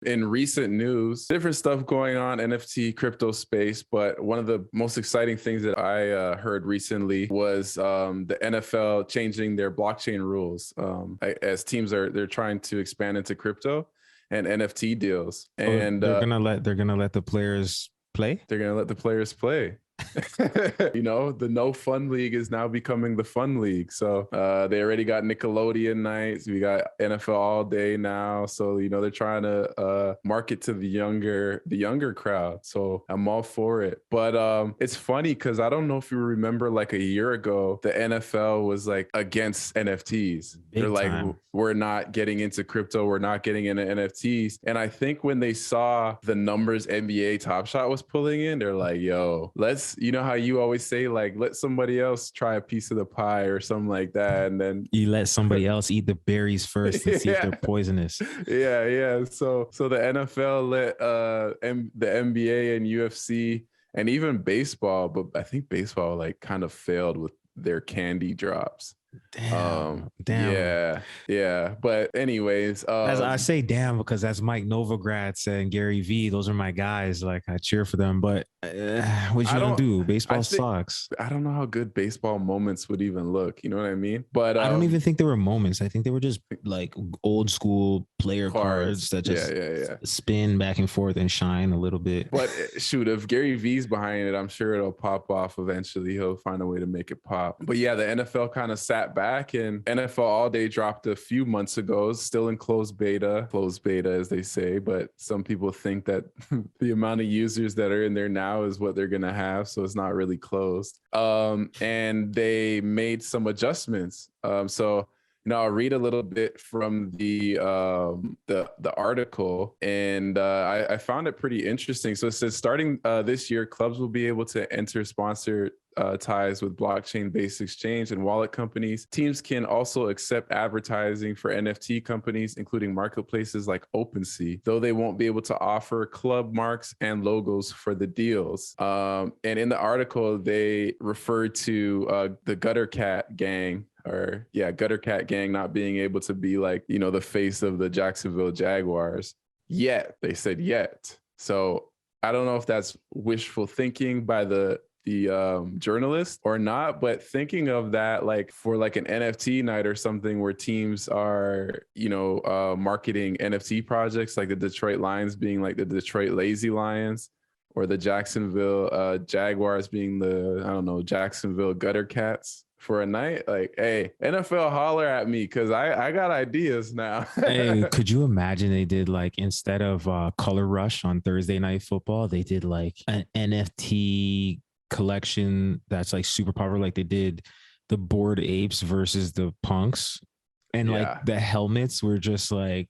In recent news, different stuff going on NFT crypto space, but one of the most exciting things that I heard recently was the NFL changing their blockchain rules as teams they're trying to expand into crypto and NFT deals. And they're gonna let the players play. They're gonna let the players play. The no fun league is now becoming the fun league. So they already got Nickelodeon nights. We got NFL all day now. So they're trying to market to the younger crowd. So I'm all for it. But it's funny because I don't know if you remember, like a year ago, the NFL was like against NFTs. They're like, we're not getting into crypto. We're not getting into NFTs. And I think when they saw the numbers NBA Top Shot was pulling in, they're like, yo, let's, how you always say, like, let somebody else try a piece of the pie or something like that. And then you let somebody else eat the berries first and see if they're poisonous. Yeah. So the NFL let the NBA and UFC and even baseball, but I think baseball like kind of failed with their candy drops. Damn. Yeah. But anyways, as I say damn because that's Mike Novogratz and Gary Vee. Those are my guys. Like, I cheer for them, but what you gonna do? Baseball sucks. I don't know how good baseball moments would even look. You know what I mean? But I don't even think there were moments. I think they were just like old school player cards that just spin back and forth and shine a little bit. But shoot, if Gary Vee's behind it, I'm sure it'll pop off eventually. He'll find a way to make it pop. But yeah, the NFL kind of sat back, and NFL All Day dropped a few months ago, still in closed beta as they say, but some people think that the amount of users that are in there now is what they're gonna have, so it's not really closed. And they made some adjustments. So I'll read a little bit from the article, and I found it pretty interesting. So it says, starting this year, clubs will be able to enter sponsored ties with blockchain-based exchange and wallet companies. Teams can also accept advertising for NFT companies, including marketplaces like OpenSea, though they won't be able to offer club marks and logos for the deals. And in the article, they referred to the Gutter Cat gang, not being able to be like, the face of the Jacksonville Jaguars yet. They said yet. So I don't know if that's wishful thinking by the journalist or not, but thinking of that, like for like an NFT night or something where teams are, marketing NFT projects, like the Detroit Lions being like the Detroit Lazy Lions, or the Jacksonville Jaguars being the, Jacksonville Gutter Cats for a night. Like, hey, NFL, holler at me, because I got ideas now. Hey, could you imagine they did like, instead of Color Rush on Thursday Night Football, they did like an NFT collection that's like super popular, like they did the Bored Apes versus the Punks, and like the helmets were just like,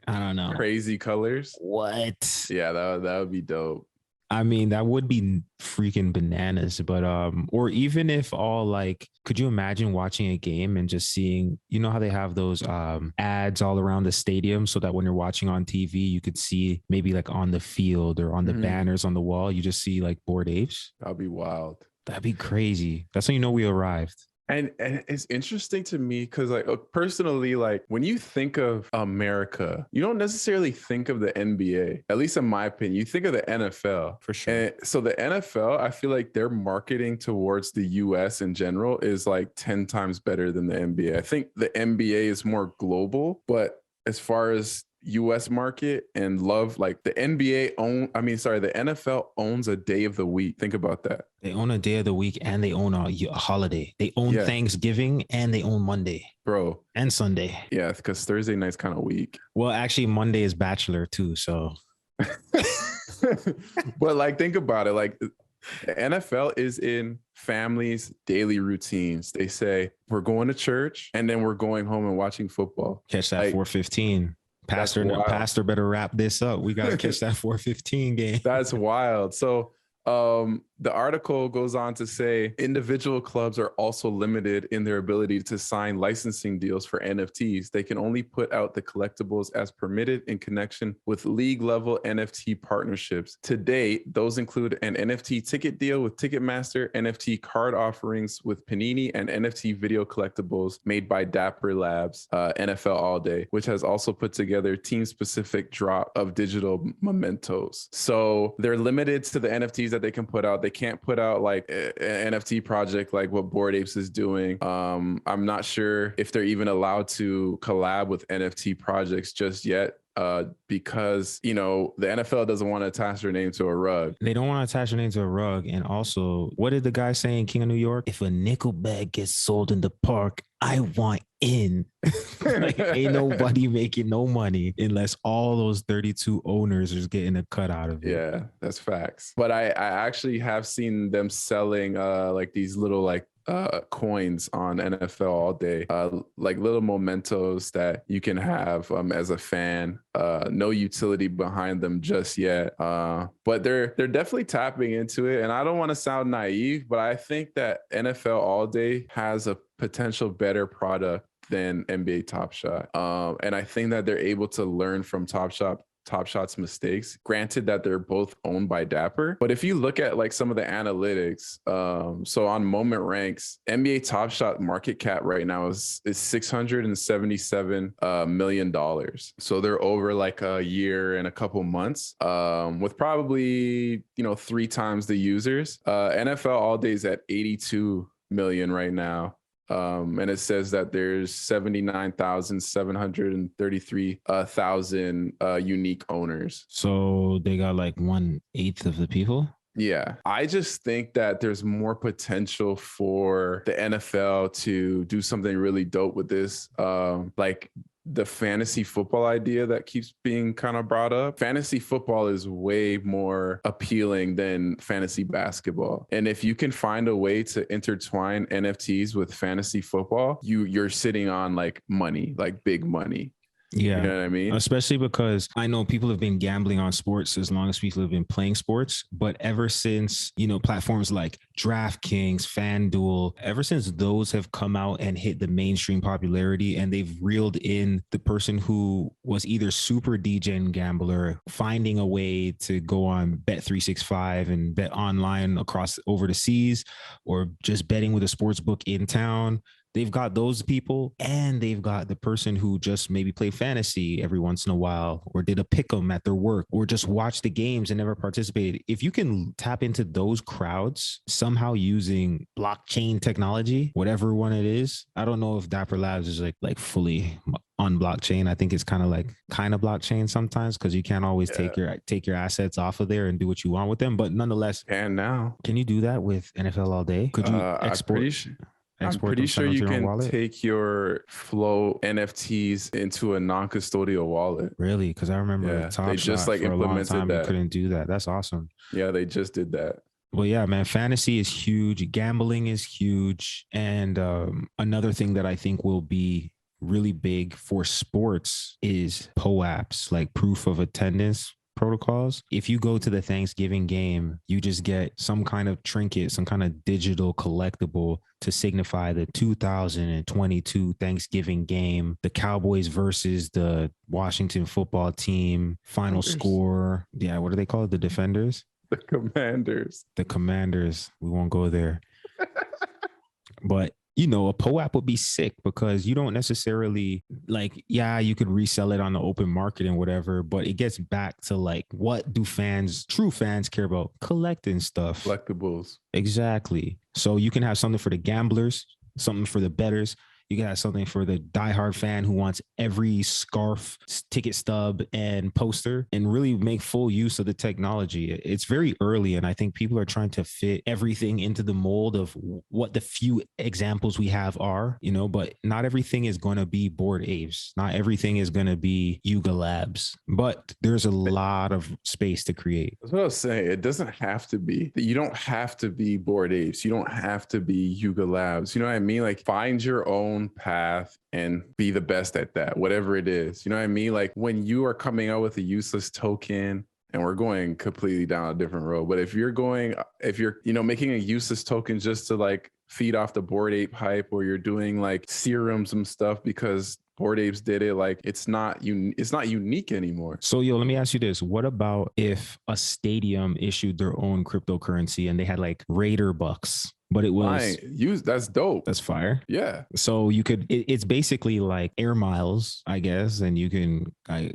I don't know, crazy colors. What? Yeah, that would be dope. I mean, that would be freaking bananas. But or even if all, like, could you imagine watching a game and just seeing, how they have those ads all around the stadium, so that when you're watching on TV, you could see maybe like on the field or on the banners on the wall, you just see like Bored Apes. That'd be wild. That'd be crazy. That's when we arrived. And it's interesting to me because, like, personally, like when you think of America, you don't necessarily think of the NBA. At least in my opinion, you think of the NFL for sure. And so the NFL, I feel like their marketing towards the US in general is like 10 times better than the NBA. I think the NBA is more global, but as far as US market and love, like the NFL owns a day of the week. Think about that. They own a day of the week, and they own a holiday. They own Thanksgiving, and they own Monday, bro, and Sunday. Yeah, because Thursday night's kind of weak. Well, actually, Monday is Bachelor too. So, but like, think about it. Like, the NFL is in families' daily routines. They say, we're going to church, and then we're going home and watching football. Catch that 4:15. Pastor better wrap this up. We got to catch that 4:15 game. That's wild. So The article goes on to say individual clubs are also limited in their ability to sign licensing deals for NFTs. They can only put out the collectibles as permitted in connection with league level NFT partnerships. To date, those include an NFT ticket deal with Ticketmaster, NFT card offerings with Panini, and NFT video collectibles made by Dapper Labs, NFL All Day, which has also put together team-specific drop of digital mementos. So they're limited to the NFTs that they can put out. They can't put out like an NFT project like what Bored Apes is doing. I'm not sure if they're even allowed to collab with NFT projects just yet. Because the NFL doesn't want to attach their name to a rug. They don't want to attach their name to a rug. And also, what did the guy say in King of New York? If a nickel bag gets sold in the park, I want in. Like, ain't nobody making no money unless all those 32 owners are getting a cut out of it. Yeah, that's facts. But I actually have seen them selling like these little like coins on NFL All Day, like little mementos that you can have as a fan. No utility behind them just yet, but they're definitely tapping into it. And I don't want to sound naive, but I think that NFL All Day has a potential better product than NBA Top Shot, and I think that they're able to learn from Top Shot's mistakes. Granted that they're both owned by Dapper, but if you look at like some of the analytics, so on Moment Ranks, NBA Top Shot market cap right now is $677 million. So they're over like a year and a couple months, with probably 3 times the users. NFL All Day is at 82 million right now. And it says that there's 79,733,000 unique owners. So they got like 1/8 of the people. Yeah, I just think that there's more potential for the NFL to do something really dope with this. Like the fantasy football idea that keeps being kind of brought up. Fantasy football is way more appealing than fantasy basketball. And if you can find a way to intertwine NFTs with fantasy football, you're sitting on like money, like big money. Yeah. You know what I mean? Especially because I know people have been gambling on sports as long as people have been playing sports. But ever since, platforms like DraftKings, FanDuel, ever since those have come out and hit the mainstream popularity and they've reeled in the person who was either super degen gambler, finding a way to go on Bet365 and bet online across over the seas, or just betting with a sports book in town. They've got those people, and they've got the person who just maybe played fantasy every once in a while, or did a pick 'em at their work, or just watched the games and never participated. If you can tap into those crowds somehow using blockchain technology, whatever one it is, I don't know if Dapper Labs is like fully on blockchain. I think it's kind of blockchain sometimes, because you can't always take your assets off of there and do what you want with them. But nonetheless, and now can you do that with NFL All Day? Could you export? I'm pretty sure you can take your Flow NFTs into a non-custodial wallet. Really? Because I remember they just like implemented that. You couldn't do that. That's awesome. Yeah, they just did that. Well, yeah, man, fantasy is huge. Gambling is huge. And another thing that I think will be really big for sports is POAPs, like proof of attendance protocols. If you go to the Thanksgiving game, you just get some kind of trinket, some kind of digital collectible to signify the 2022 Thanksgiving game, the Cowboys versus the Washington football team, final score. Yeah, what do they call it? The Defenders? The Commanders. The Commanders. We won't go there. But a POAP would be sick, because you don't necessarily you could resell it on the open market and whatever, but it gets back to like, what do true fans care about? Collecting stuff. Collectibles. Exactly. So you can have something for the gamblers, something for the bettors. You can have something for the diehard fan who wants every scarf, ticket stub, and poster, and really make full use of the technology. It's very early, and I think people are trying to fit everything into the mold of what the few examples we have are, but not everything is going to be Bored Apes. Not everything is going to be Yuga Labs, but there's a lot of space to create. That's what I was saying. It doesn't have to be. You don't have to be Bored Apes. You don't have to be Yuga Labs. You know what I mean? Like, find your own path and be the best at that, whatever it is. You know what I mean? Like, when you are coming out with a useless token and we're going completely down a different road. But if you're making a useless token just to like feed off the Bored Ape hype, or you're doing like serums and stuff because Bored Apes did it, like it's not unique anymore. So let me ask you this. What about if a stadium issued their own cryptocurrency and they had like Raider bucks, but it was that's dope. That's fire. Yeah. So you could, it's basically like air miles, I guess, and you can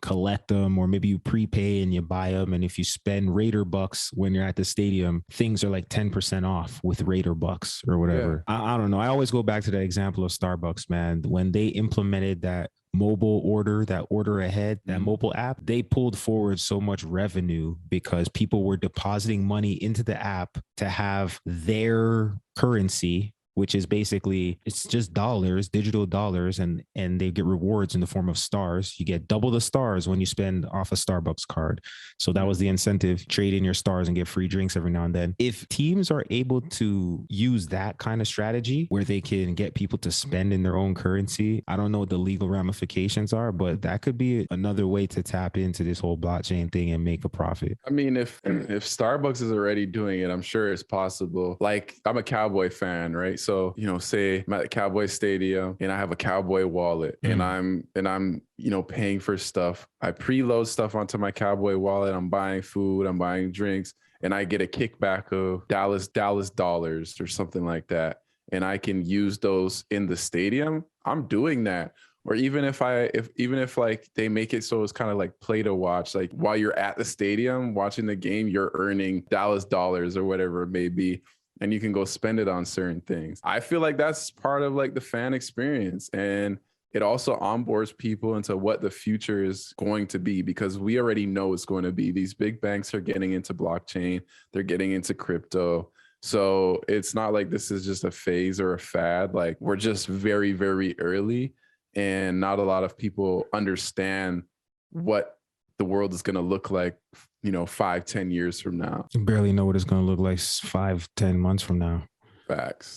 collect them, or maybe you prepay and you buy them. And if you spend Raider bucks when you're at the stadium, things are like 10% off with Raider bucks or whatever. Yeah. I don't know. I always go back to the example of Starbucks, man. When they implemented that mobile order, that order ahead, that mobile app, they pulled forward so much revenue because people were depositing money into the app to have their currency, which is basically, it's just dollars, digital dollars, and they get rewards in the form of stars. You get double the stars when you spend off a Starbucks card. So that was the incentive, trade in your stars and get free drinks every now and then. If teams are able to use that kind of strategy where they can get people to spend in their own currency, I don't know what the legal ramifications are, but that could be another way to tap into this whole blockchain thing and make a profit. I mean, if Starbucks is already doing it, I'm sure it's possible. Like, I'm a Cowboy fan, right? So, say I'm at Cowboy Stadium and I have a Cowboy wallet and I'm, paying for stuff. I preload stuff onto my Cowboy wallet. I'm buying food, I'm buying drinks, and I get a kickback of Dallas dollars or something like that. And I can use those in the stadium. I'm doing that. Or even if like they make it so it's kind of like play to watch, like while you're at the stadium watching the game, you're earning Dallas dollars or whatever it may be, and you can go spend it on certain things. I feel like that's part of like the fan experience, and it also onboards people into what the future is going to be, because we already know it's going to be. These big banks are getting into blockchain, they're getting into crypto. So it's not like this is just a phase or a fad. Like, we're just very, very early, and not a lot of people understand what the world is going to look like, 5-10 years from now. You barely know what it's going to look like 5-10 months from now. Facts.